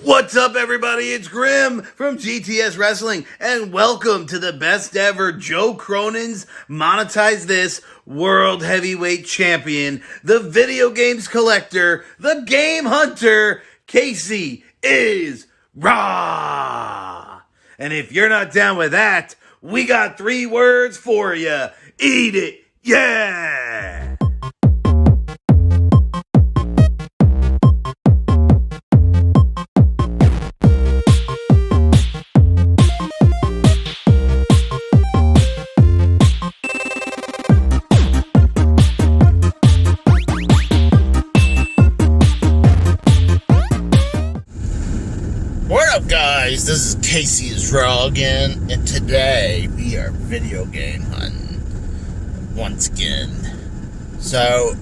What's up, everybody? It's Grim from GTS Wrestling, and welcome to the best ever Joe Cronin's Monetize This World Heavyweight Champion, the video games collector, the game hunter, Casey is raw. And if you're not down with that, we got 3 words for you. Eat it, yeah! Guys, this is Casey is Raw again, and today we are video game hunting once again. So,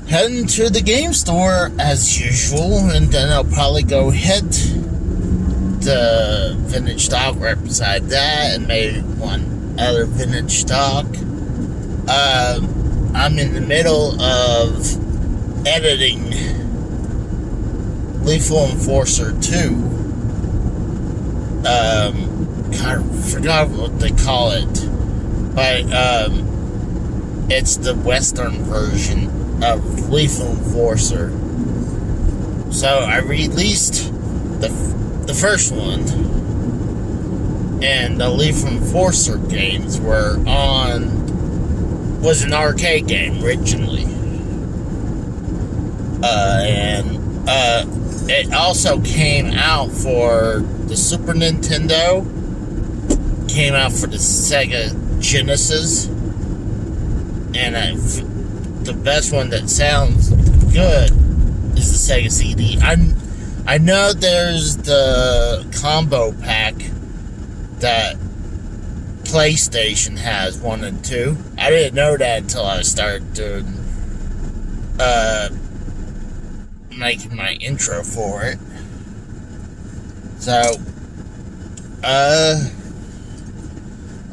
heading to the game store as usual, and then I'll probably go hit the vintage stock right beside that, and maybe one other vintage stock. I'm in the middle of editing Lethal Enforcer 2. I forgot what they call it, but it's the Western version of Lethal Enforcer. So I released the first one, and the Lethal Enforcer games was an arcade game originally, it also came out for the Super Nintendo, came out for the Sega Genesis, and the best one that sounds good is the Sega CD. I know there's the combo pack that PlayStation has 1 and 2. I didn't know that until I started doing making my intro for it. So, I've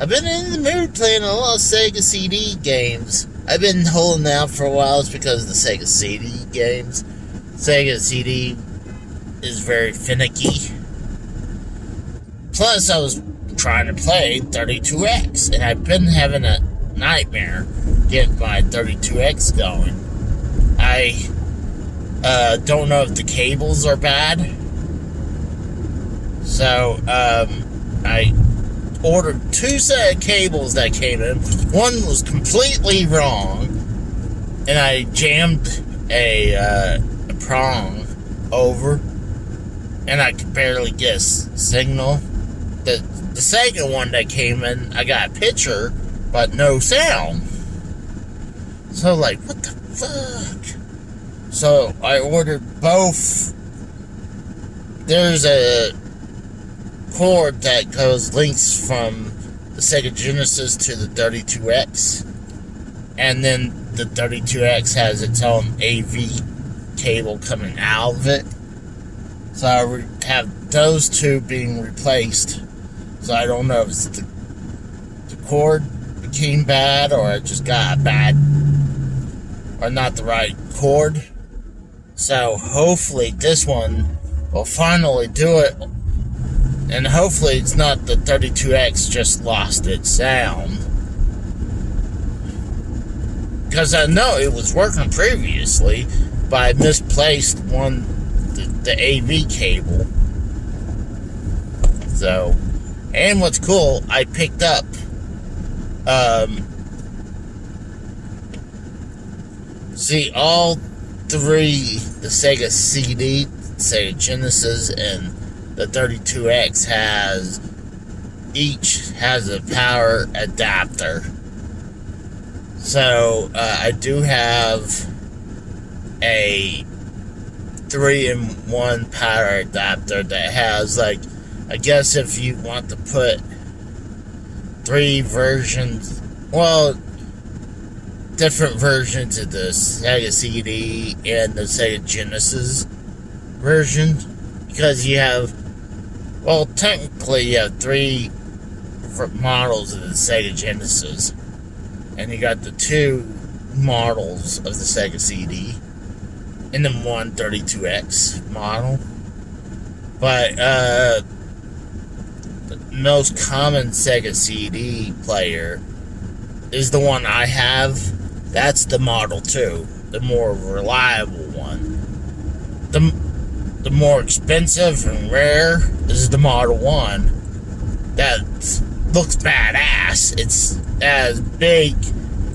been in the mood playing a lot of Sega CD games. I've been holding out for a while. It's because of the Sega CD games. Sega CD is very finicky. Plus, I was trying to play 32X, and I've been having a nightmare getting my 32X going. I don't know if the cables are bad. So, I ordered 2 set of cables that came in. One was completely wrong, and I jammed a prong over, and I could barely get a signal. The second one that came in, I got a picture, but no sound. So, like, what the fuck? So I ordered both. There's a cord that links from the Sega Genesis to the 32X, and then the 32X has its own AV cable coming out of it. So I have those 2 being replaced. So I don't know if it's the cord became bad, or I just got a bad or not the right cord. So hopefully this one will finally do it, and hopefully it's not the 32X just lost its sound, because I know it was working previously, but I misplaced the AV cable. So, and what's cool, I picked up see, all 3, the Sega CD, Sega Genesis, and the 32X each has a power adapter. So, I do have a 3-in-1 power adapter that has, like, I guess if you want to put 3 versions, well, different versions of the Sega CD and the Sega Genesis version, because you have, well, technically you have 3 models of the Sega Genesis, and you got the 2 models of the Sega CD. in the 132X model. But the most common Sega CD player is the one I have. That's the Model 2, the more reliable one. The more expensive and rare is the Model 1. That looks badass. It's as big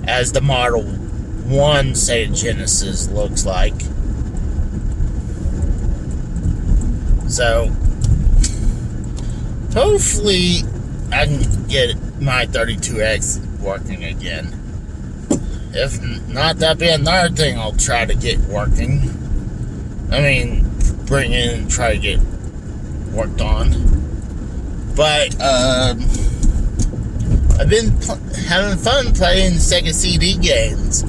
as the Model 1 Sega Genesis looks like. So, hopefully I can get my 32X working again. If not, that'd be another thing I'll try to get working. I mean, bring in and try to get worked on. But, I've been having fun playing Sega CD games.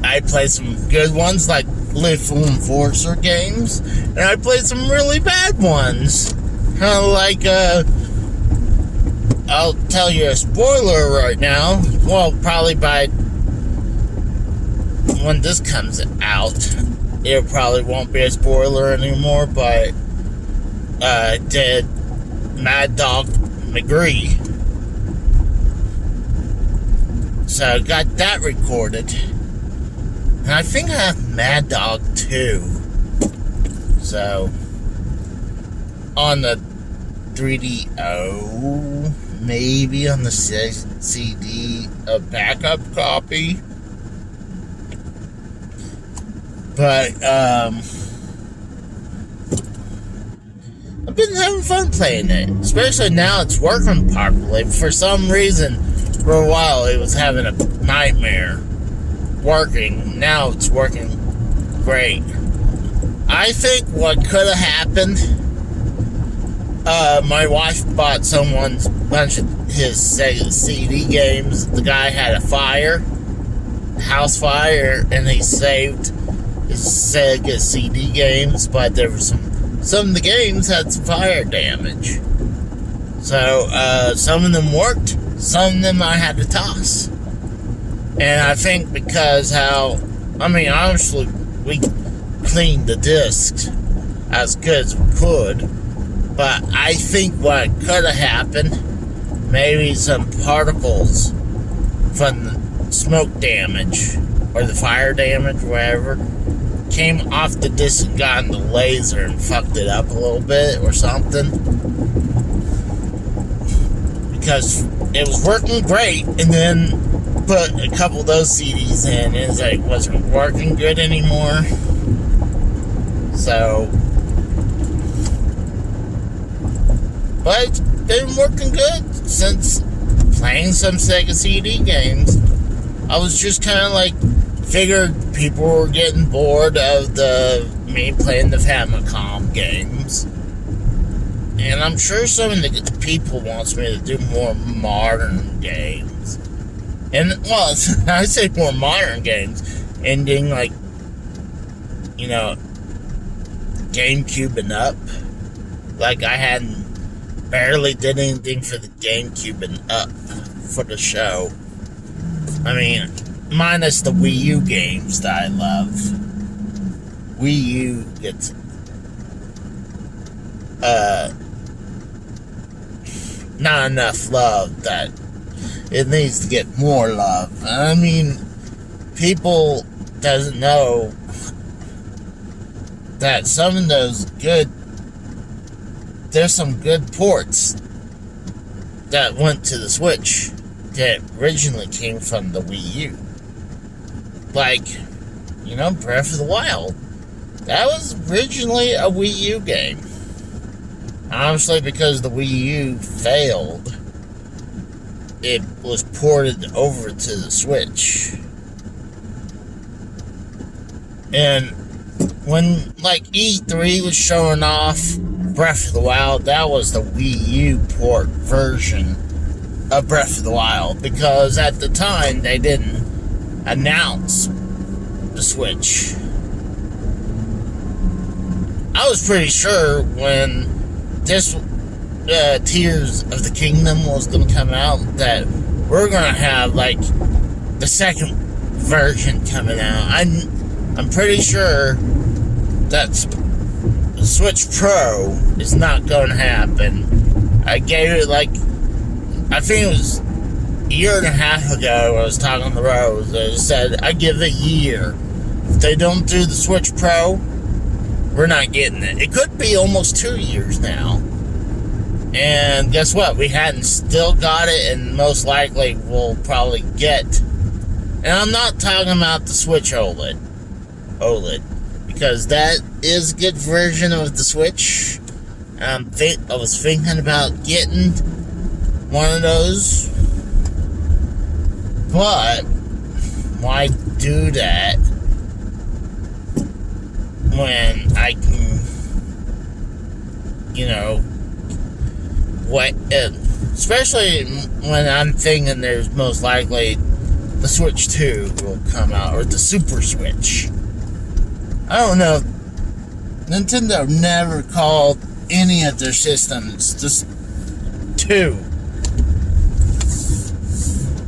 I play some good ones like Lethal Enforcer games, and I played some really bad ones. Like, I'll tell you a spoiler right now. Well, probably by when this comes out, it probably won't be a spoiler anymore, but did Mad Dog McGree. So, got that recorded. And I think I have Mad Dog 2. So, on the 3DO, maybe on the CD, a backup copy. But, I've been having fun playing it. Especially now it's working properly. For some reason, for a while, it was having a nightmare working. Now it's working great. I think what could have happened, my wife bought someone's bunch of his Sega CD games. The guy had a house fire, and he saved his Sega CD games, but there were some of the games had some fire damage. So, some of them worked, some of them I had to toss. And I think because honestly, we cleaned the discs as good as we could. But I think what could have happened, maybe some particles from the smoke damage or the fire damage, whatever, came off the disc and got in the laser and fucked it up a little bit or something. Because it was working great, and then put a couple of those CDs in, and it wasn't working good anymore. So, but it's been working good since playing some Sega CD games. I was just kind of like, figured people were getting bored of me playing the Famicom games. And I'm sure some of the people wants me to do more modern games. And, well, I say more modern games, ending like, GameCube and up. Like, I hadn't barely did anything for the GameCube and up for the show. I mean, minus the Wii U games that I love. Wii U gets not enough love that it needs to get more love. I mean, people doesn't know that some of those there's some good ports that went to the Switch that originally came from the Wii U. Like, Breath of the Wild. That was originally a Wii U game. Obviously, because the Wii U failed, it was ported over to the Switch. And when, E3 was showing off Breath of the Wild, that was the Wii U port version of Breath of the Wild. Because at the time, they didn't announce the Switch. I was pretty sure when this Tears of the Kingdom was going to come out that we're going to have the second version coming out. I'm pretty sure that the Switch Pro is not going to happen. I gave it I think it was a year and a half ago when I was talking on the road. I said, I give it a year. If they don't do the Switch Pro, we're not getting it. It could be almost 2 years now. And guess what? We hadn't still got it, and most likely we'll probably get. And I'm not talking about the Switch OLED, because that is a good version of the Switch. I was thinking about getting one of those, but why do that when I can, especially when I'm thinking there's most likely the Switch 2 will come out, or the Super Switch. I don't know. Nintendo never called any of their systems just 2.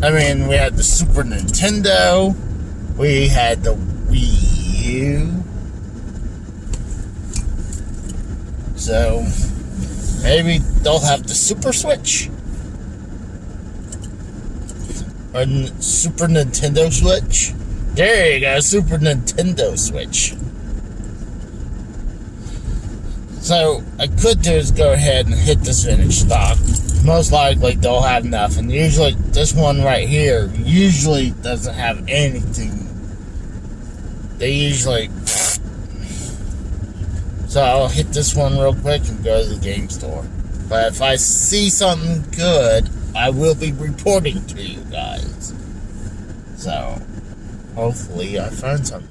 I mean, we had the Super Nintendo, we had the Wii U. So, maybe they'll have the Super Switch. Or Super Nintendo Switch. There you go, Super Nintendo Switch. So, I could do is go ahead and hit this vintage stock. Most likely they'll have nothing. Usually, this one right here usually doesn't have anything. They usually... So I'll hit this one real quick and go to the game store. But if I see something good, I will be reporting to you guys. So, hopefully I find something.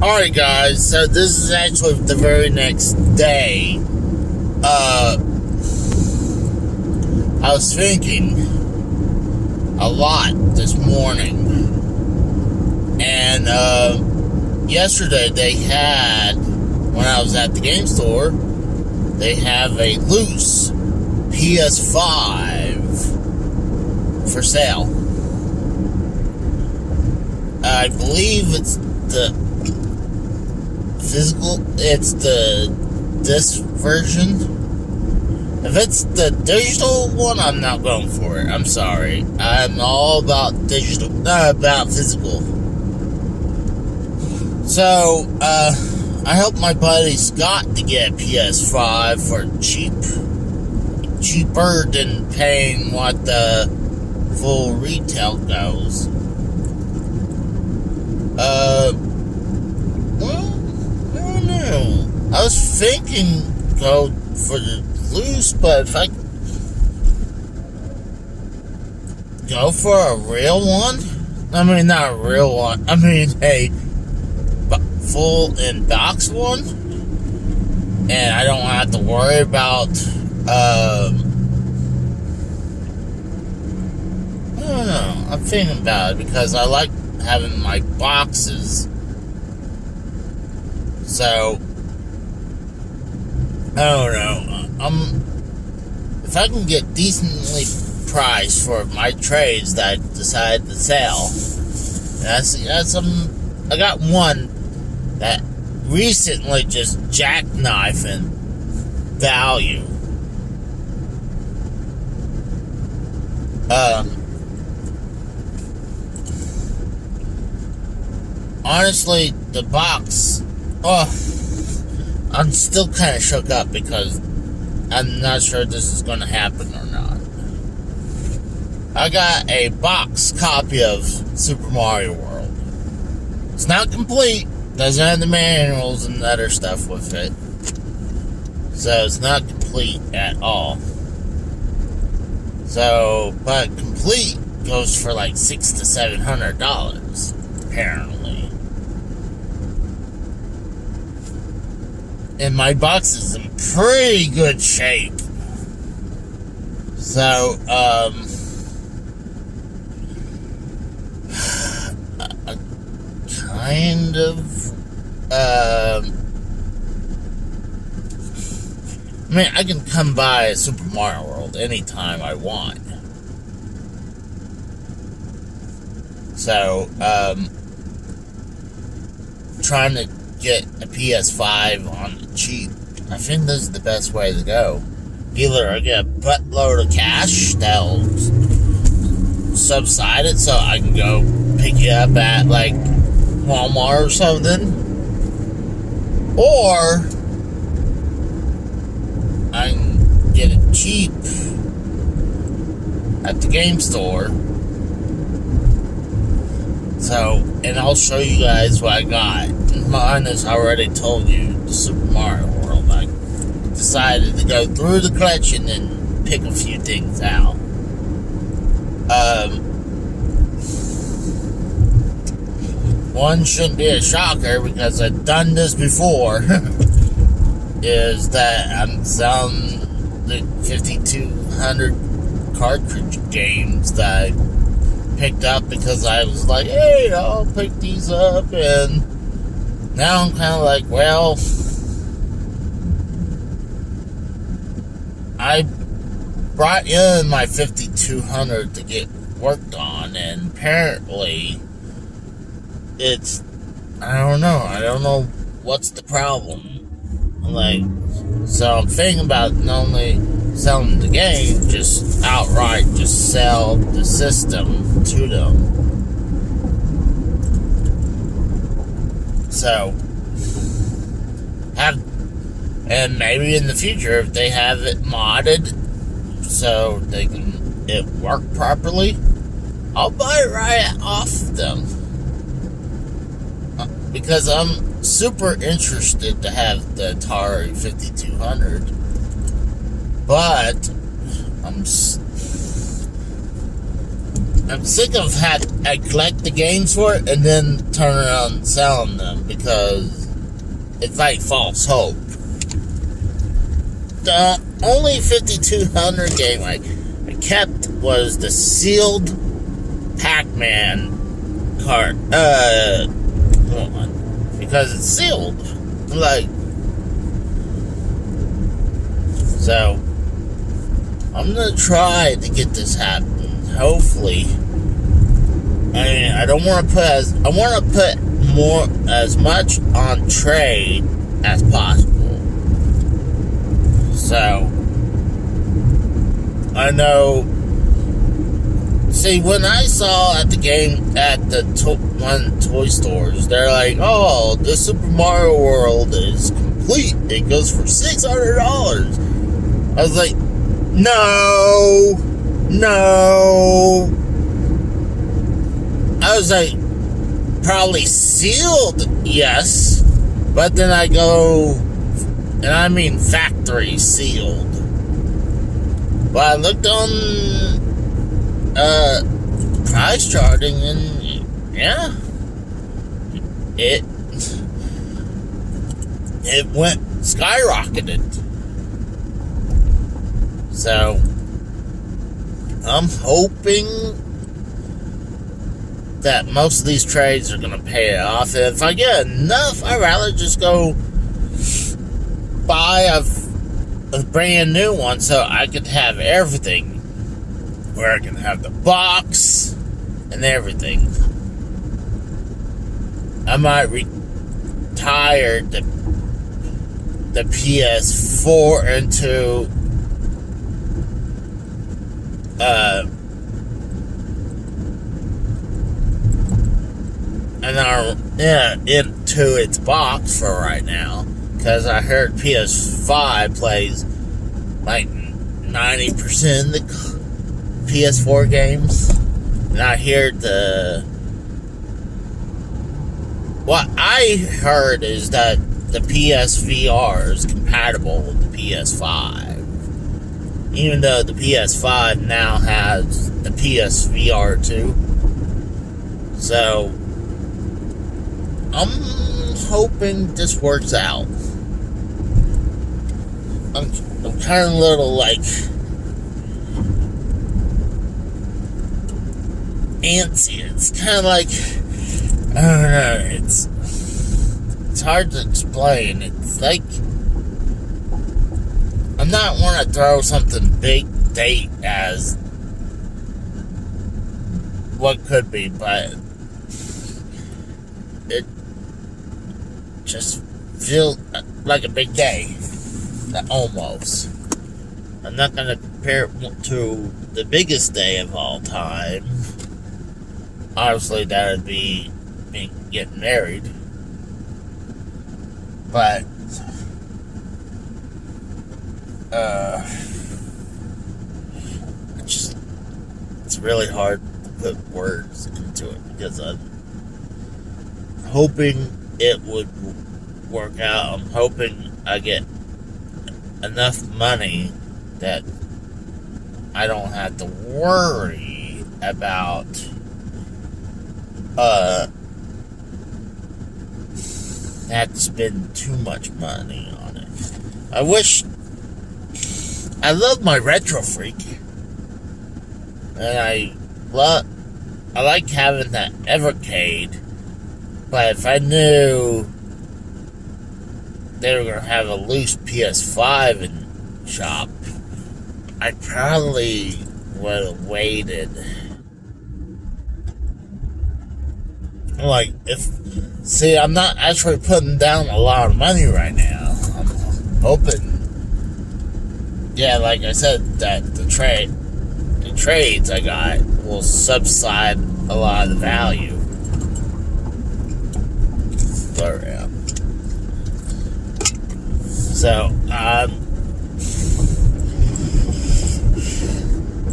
Alright guys, so this is actually the very next day. I was thinking a lot this morning. And yesterday they had, when I was at the game store, they have a loose PS5 for sale. I believe it's the physical, it's the disc version. If it's the digital one, I'm not going for it. I'm sorry. I'm all about digital, not about physical. So, I helped my buddy Scott to get a PS5 for cheaper than paying what the full retail goes. Well, I don't know. I was thinking go for the loose, but if I go for a real one, I mean, not a real one, I mean a full in box one, and I don't have to worry about, I don't know, I'm thinking about it because I like having my boxes. So I don't know. If I can get decently priced for my trades that I decide to sell, I got one that recently just jackknifing value. Honestly, the box, I'm still kind of shook up because I'm not sure this is going to happen or not. I got a box copy of Super Mario World. It's not complete, doesn't have the manuals and other stuff with it, so it's not complete at all. So, but complete goes for like $600 to $700 apparently. And my box is in pretty good shape. So, kind of, I mean, I can come by Super Mario World anytime I want. So, trying to get a PS5 on the cheap, I think this is the best way to go. Either I get a buttload of cash that'll subside it so I can go pick it up at like Walmart or something, or I can get it cheap at the game store. So, and I'll show you guys what I got. Mine is, I already told you, the Super Mario World. I decided to go through the collection and pick a few things out. One shouldn't be a shocker because I've done this before. Is that I'm selling the 5,200 cartridge games that I picked up because I was like, hey, I'll pick these up, and now I'm kind of like, well, I brought in my 5,200 to get worked on, and apparently it's, I don't know what's the problem. So I'm thinking about not only selling the game, just outright just sell the system to them. So and maybe in the future if they have it modded so they can it work properly, I'll buy it right off them. Because I'm super interested to have the Atari 5200, but I'm sick of I collect the games for it and then turn around and selling them because it's like false hope. The only 5200 game I kept was the sealed Pac-Man card. One. Because it's sealed. So I'm gonna try to get this happening. Hopefully. I mean, I want to put more, as much on trade as possible. So I know. See, when I saw at the game at the one toy stores, they're like, "Oh, the Super Mario World is complete. It goes for $600." I was like, No, no. I was like, probably sealed, yes. But then I go, and I mean factory sealed. But I looked on price charting, and yeah, it went skyrocketed. So I'm hoping that most of these trades are going to pay off. And if I get enough, I'd rather just go buy a brand new one so I could have everything. Where I can have the box and everything. I might retire the PS4 into into its box for right now, because I heard PS5 plays like 90% of the PS4 games, and I hear what I heard is that the PSVR is compatible with the PS5, even though the PS5 now has the PSVR too. So I'm hoping this works out. I'm kind of a little like antsy. It's kind of like, I don't know, it's hard to explain. It's like I'm not want to throw something big date as what could be, but it just feels like a big day, almost. I'm not going to compare it to the biggest day of all time. Obviously, that would be me getting married. But, it's really hard to put words into it, because I'm hoping it would work out. I'm hoping I get enough money that I don't have to worry about have to spend too much money on it. I love my Retro Freak, and I like having that Evercade. But if I knew they were going to have a loose PS5 in shop, I probably would have waited. I'm not actually putting down a lot of money right now. I'm hoping, like I said, that the trades I got will subside a lot of the value. So,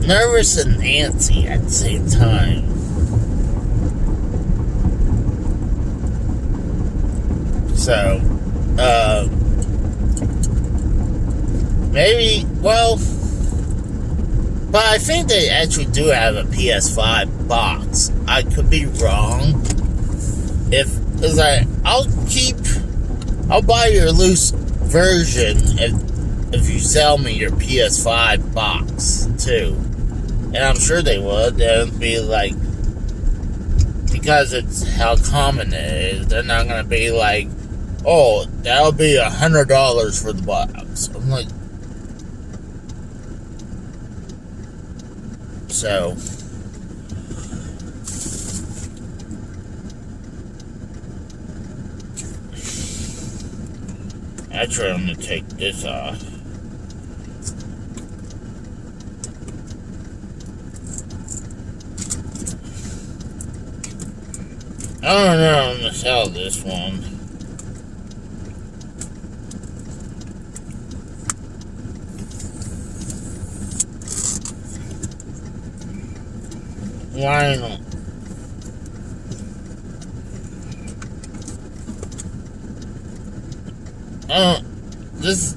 nervous and antsy at the same time. So, maybe, but I think they actually do have a PS5 box. I could be wrong. I'll buy your loose version if you sell me your PS5 box too. And I'm sure they would. They'll be like, because it's how common it is, they're not gonna be like, oh, that'll be $100 for the box. I'm like, so actually, I'm gonna take this off. I don't know, I'm gonna sell this one. Lionel. This.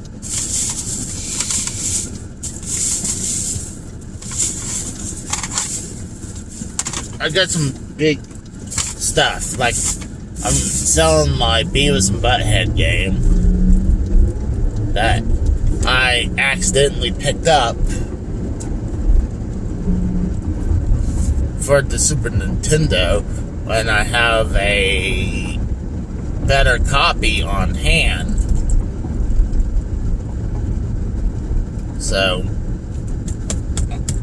I got some big stuff. Like, I'm selling my Beavis and Butthead game that I accidentally picked up for the Super Nintendo when I have a better copy on hand. So,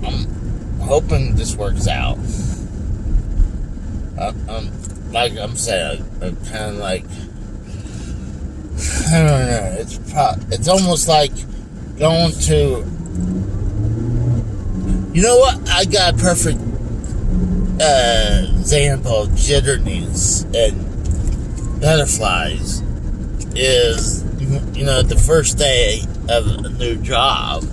I'm hoping this works out. Like I'm saying, I'm kind of like, I don't know. It's almost like going to. You know what? I got a perfect example of jitteriness and butterflies. Is the first day of a new job.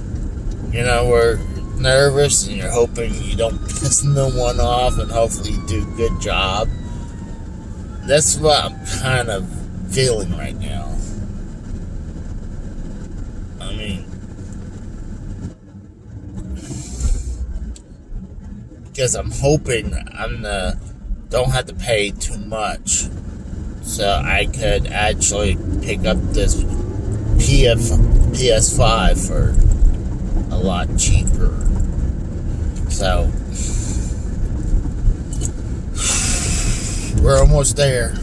We're nervous and you're hoping you don't piss no one off and hopefully you do a good job. That's what I'm kind of feeling right now. I mean, because I'm hoping don't have to pay too much, so I could actually pick up this PS5 for a lot cheaper. So we're almost there.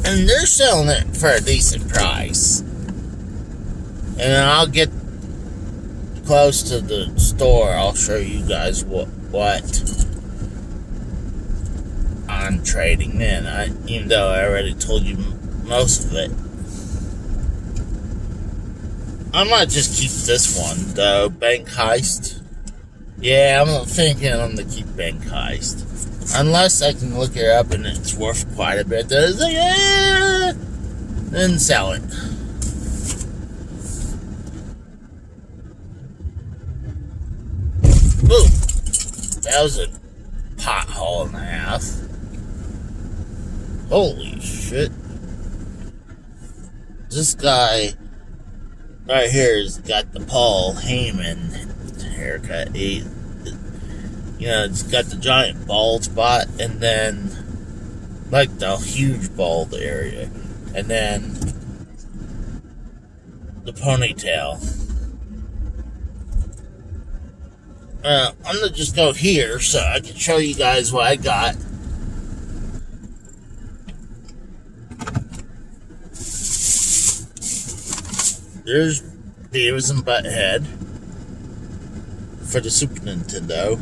And they're selling it for a decent price. And I'll get close to the store. I'll show you guys what I'm trading in. Even though I already told you most of it. I might just keep this one, though. Bank Heist. Yeah, I'm thinking I'm going to keep Bank Heist. Unless I can look it up and it's worth quite a bit. Then it's like, then sell it. Ooh, that was a pothole and a half. Holy shit. This guy right here has got the Paul Heyman haircut. It's got the giant bald spot and then like the huge bald area. And then the ponytail. I'm gonna just go here so I can show you guys what I got. There's Beavis and Butthead for the Super Nintendo.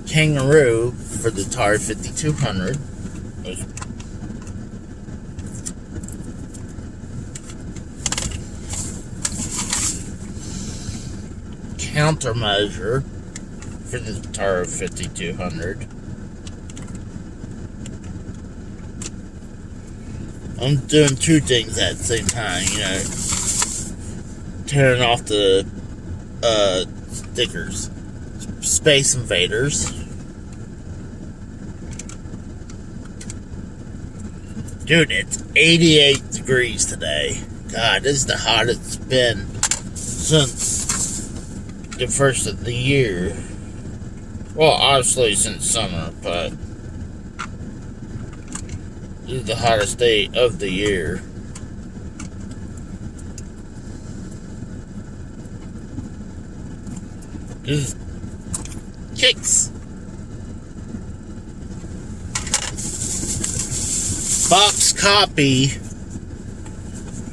Kangaroo for the Atari 5200. Countermeasure for the Atari 5200. I'm doing two things at the same time, tearing off the stickers. Space Invaders. Dude, it's 88 degrees today. God, this is the hottest it's been since the first of the year. Well, obviously since summer, but this is the hottest day of the year. This is Kicks. Box copy.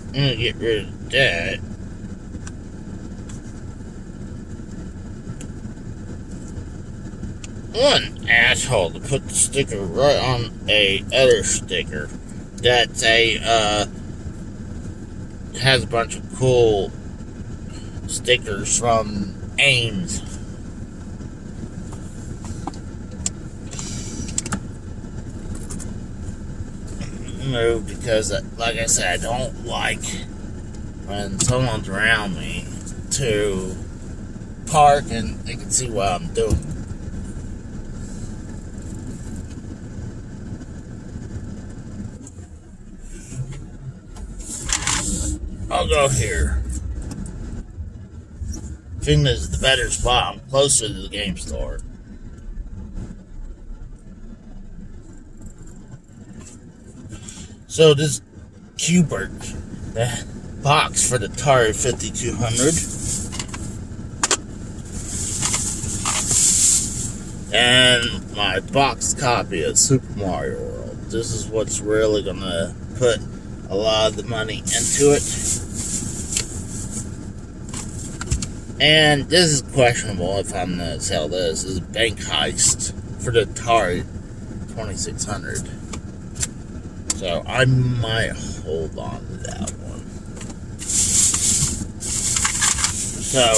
I'm gonna get rid of that. One asshole to put the sticker right on a other sticker that's has a bunch of cool stickers from Ames. Move because, like I said, I don't like when someone's around me to park and they can see what I'm doing. I'll go here. I think this is the better spot. I'm closer to the game store. So this Cubert, the box for the Atari 5200, and my box copy of Super Mario World. This is what's really gonna put a lot of the money into it. And this is questionable if I'm gonna sell this. This is Bank Heist for the Atari 2600. So I might hold on to that one. So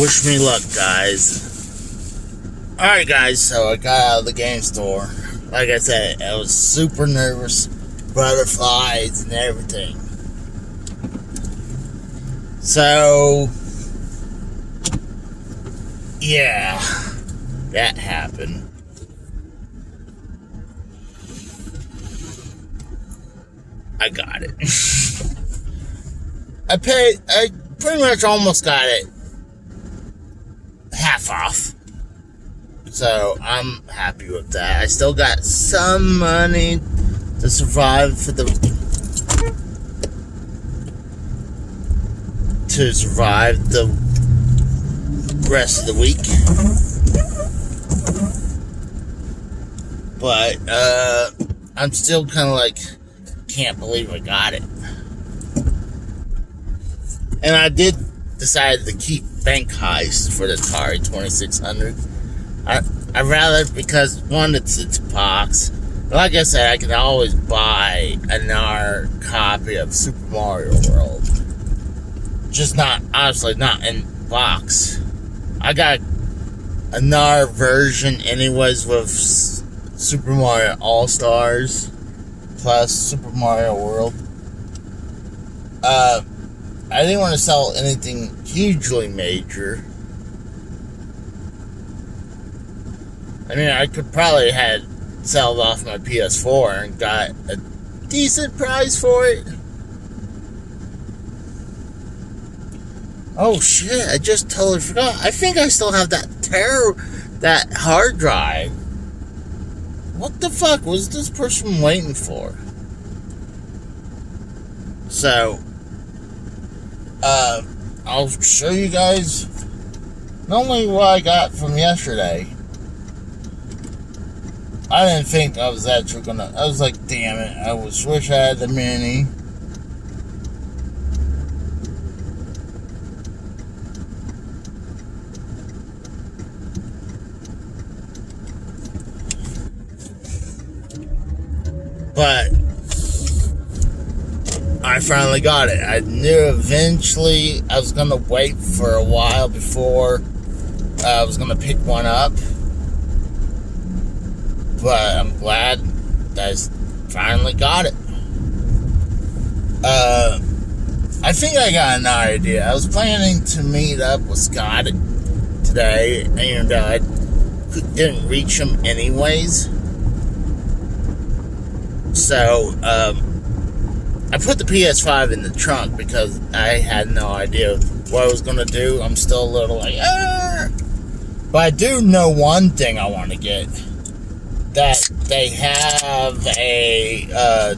wish me luck, guys. Alright guys, so I got out of the game store. Like I said, I was super nervous, butterflies and everything. So yeah, that happened. I got it. I pretty much almost got it half off. So I'm happy with that. I still got some money to survive for the rest of the week. But I'm still kind of like, can't believe I got it. And I did decide to keep Bank Heist for the Atari 2600. I rather, because one, it's box. Like I said, I can always buy another copy of Super Mario World. Just not, honestly, not in box. I got another version anyways with Super Mario All-Stars plus Super Mario World. I didn't want to sell anything hugely major. I mean, I could probably had sold off my PS4 and got a decent price for it. Oh shit, I just totally forgot. I think I still have that hard drive. What the fuck was this person waiting for? So, I'll show you guys not only what I got from yesterday. I didn't think I was actually gonna. I was like, damn it, I wish I had the mini. But I finally got it. I knew eventually I was going to wait for a while before I was going to pick one up. But I'm glad that I finally got it. I think I got an idea. I was planning to meet up with Scott today, and I didn't reach him anyways. So, I put the PS5 in the trunk because I had no idea what I was going to do. I'm still a little like, ah! But I do know one thing I want to get. That they have a,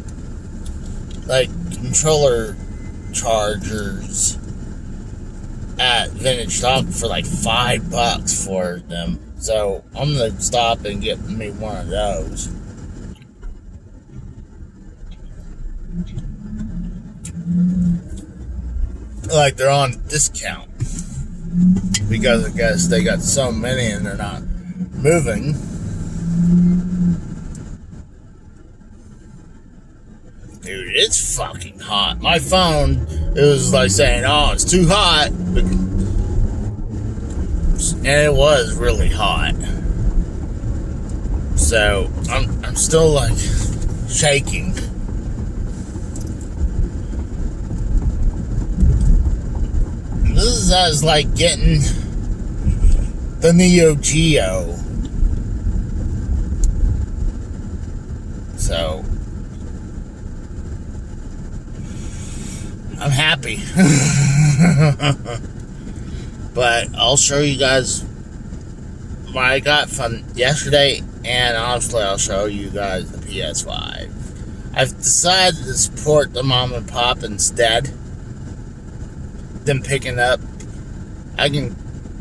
like, controller chargers at Vintage Stock for like $5 for them. So, I'm going to stop and get me one of those. Like they're on discount because I guess they got so many and they're not moving. Dude, it's fucking hot. My phone, it was like saying, oh, it's too hot. And it was really hot. So I'm still like shaking. is as like getting the Neo Geo. So I'm happy. But I'll show you guys what I got from yesterday, and obviously I'll show you guys the PS5. I've decided to support the mom and pop instead than picking up. I can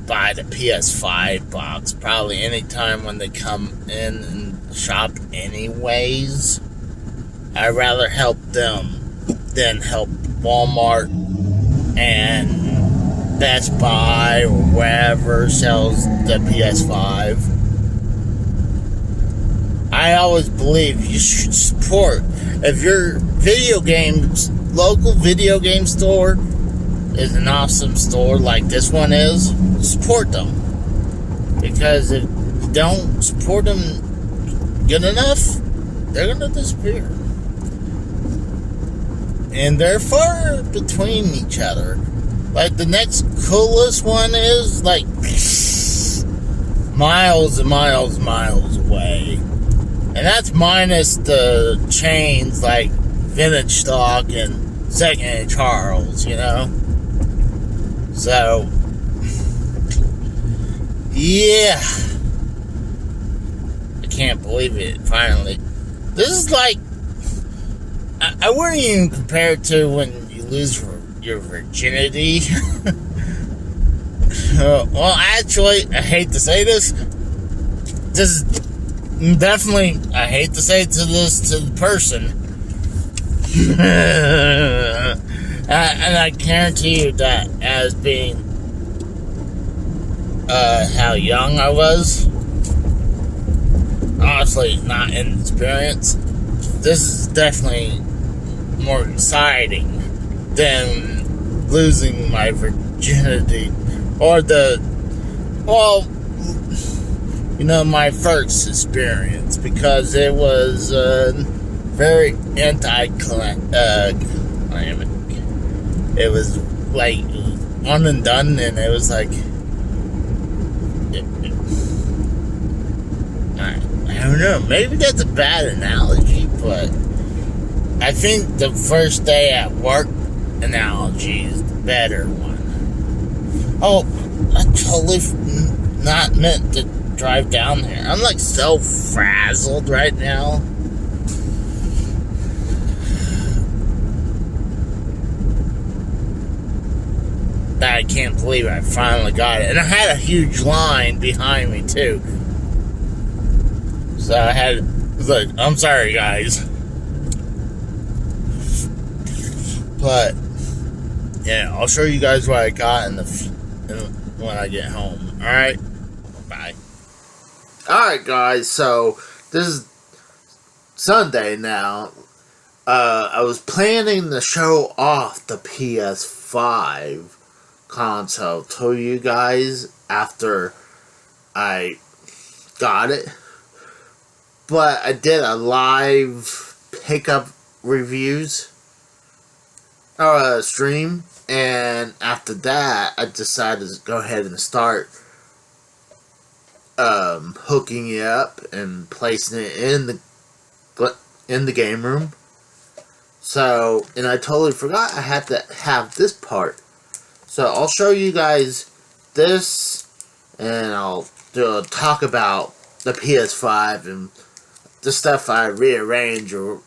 buy the PS5 box probably anytime when they come in and shop anyways. I'd rather help them than help Walmart and Best Buy or wherever sells the PS5. I always believe you should support. If your local video game store is an awesome store like this one is, support them. Because if you don't support them good enough, they're going to disappear. And they're far between each other. Like the next coolest one is like miles and miles and miles away. And that's minus the chains like Vintage Stock and Second Charles, you know? So, yeah. I can't believe it, finally. This is like, I wouldn't even compare it to when you lose your virginity. Well, actually, I hate to say this. This is definitely, I hate to say it to the person. And I guarantee you that as being how young I was, honestly, not inexperienced, this is definitely more exciting than losing my virginity or my first experience, because it was very anticlimactic. It was like one and done, and it was like, I don't know, maybe that's a bad analogy, but I think the first day at work analogy is the better one. Oh, I totally not meant to drive down there. I'm like so frazzled right now. That I can't believe I finally got it. And I had a huge line behind me too. So I was like, I'm sorry guys. But yeah, I'll show you guys what I got when I get home. Alright? Bye. Alright guys, so this is Sunday now. I was planning to show off the PS5 console to you guys after I got it. But I did a live pickup reviews stream, and after that I decided to go ahead and start hooking it up and placing it in the game room. So, and I totally forgot I had to have this part. So I'll show you guys this, and I'll talk about the PS5 and the stuff I rearrange or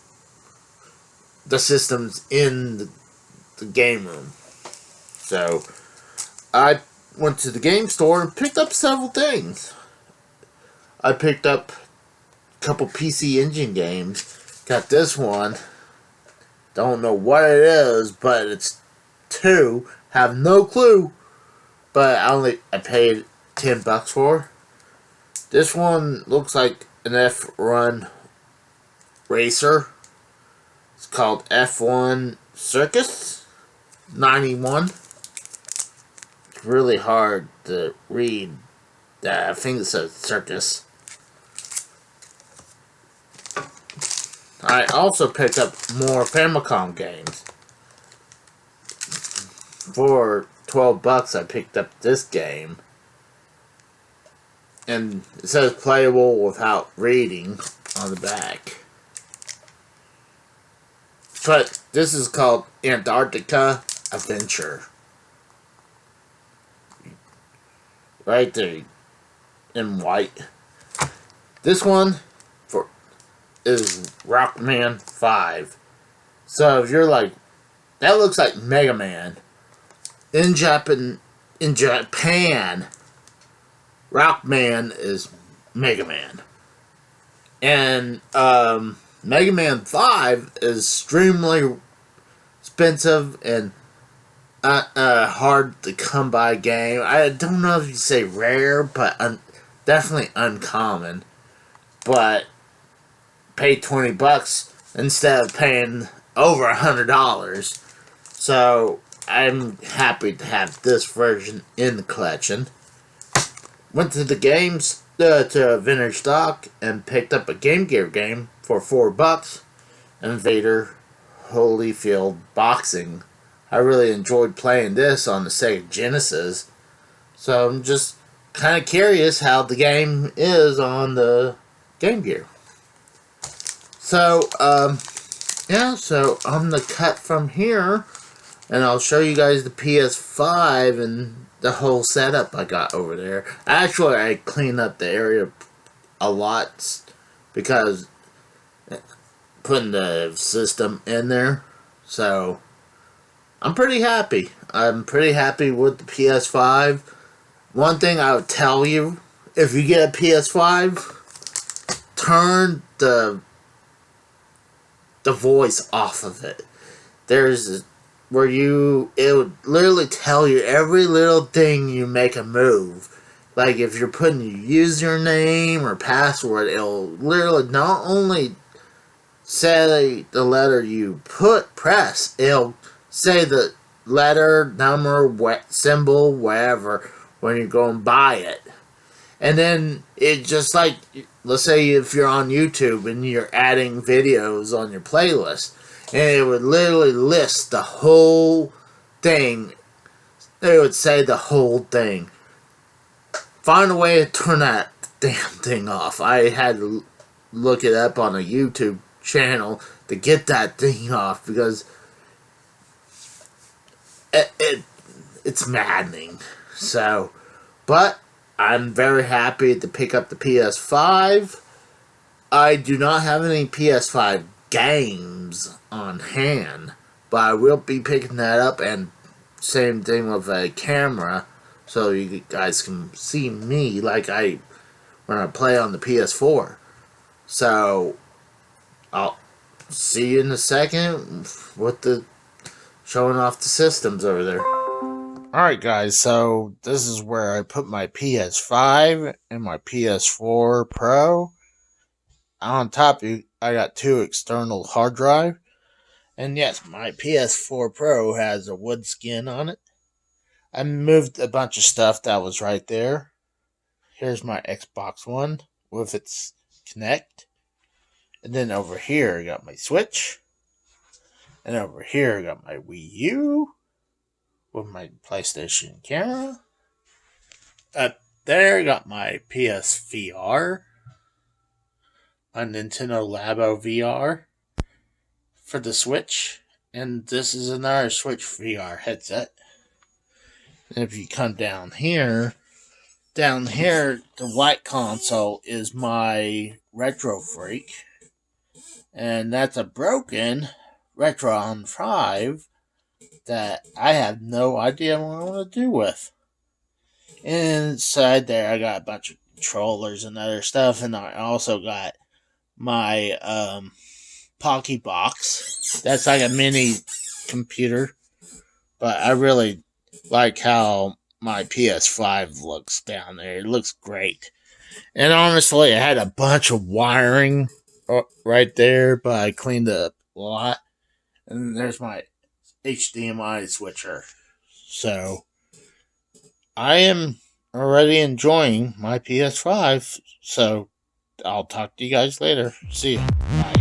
the systems in the game room. So I went to the game store and picked up several things. I picked up a couple PC Engine games. Got this one. Don't know what it is, but it's 2. Have no clue. But I paid $10 for. This one looks like an F1 racer. It's called F1 Circus 91. It's really hard to read that. I think it says Circus. I also picked up more Famicom games for $12, I picked up this game. And it says playable without reading on the back. But this is called Antarctica Adventure. Right there in white. This one is Rockman 5. So if you're like, that looks like Mega Man. In Japan, Rockman is Mega Man. And Mega Man 5 is extremely expensive and hard to come by game. I don't know if you say rare, but definitely uncommon. But pay $20 instead of paying over $100. So I'm happy to have this version in the collection. Went to the games to Vintage Stock and picked up a Game Gear game for $4. Invader Holyfield Boxing. I really enjoyed playing this on the Sega Genesis. So I'm just kind of curious how the game is on the Game Gear. So, yeah, so I'm going to cut from here, and I'll show you guys the PS5 and the whole setup I got over there. Actually, I cleaned up the area a lot because putting the system in there. So, I'm pretty happy. I'm pretty happy with the PS5. One thing I would tell you, if you get a PS5, turn the voice off of it. There's where it would literally tell you every little thing you make a move. Like if you're putting your username or password, it'll literally not only say the letter you press, it'll say the letter, number, symbol, whatever, when you're going by it. And then it just like, let's say if you're on YouTube and you're adding videos on your playlist, and it would literally list the whole thing. It would say the whole thing. Find a way to turn that damn thing off. I had to look it up on a YouTube channel to get that thing off because it's maddening. So, but I'm very happy to pick up the PS5. I do not have any PS5 games on hand, but I will be picking that up, and same thing with a camera, so you guys can see me like when I play on the PS4. So, I'll see you in a second with the showing off the systems over there. Alright guys, so this is where I put my PS5 and my PS4 Pro. On top, I got 2 external hard drive. And yes, my PS4 Pro has a wood skin on it. I moved a bunch of stuff that was right there. Here's my Xbox One with its Kinect. And then over here, I got my Switch. And over here, I got my Wii U with my PlayStation camera. Up there, I got my PSVR. My Nintendo Labo VR for the Switch. And this is another Switch VR headset. And if you come down here, the white console is my Retro Freak. And that's a broken Retron 5 that I have no idea what I want to do with. Inside there, I got a bunch of controllers and other stuff, and I also got my Pocky Box. That's like a mini computer, but I really like how my PS5 looks down there. It looks great. And honestly, I had a bunch of wiring right there, but I cleaned it up a lot. And there's my HDMI switcher. So, I am already enjoying my PS5. So, I'll talk to you guys later. See you. Bye.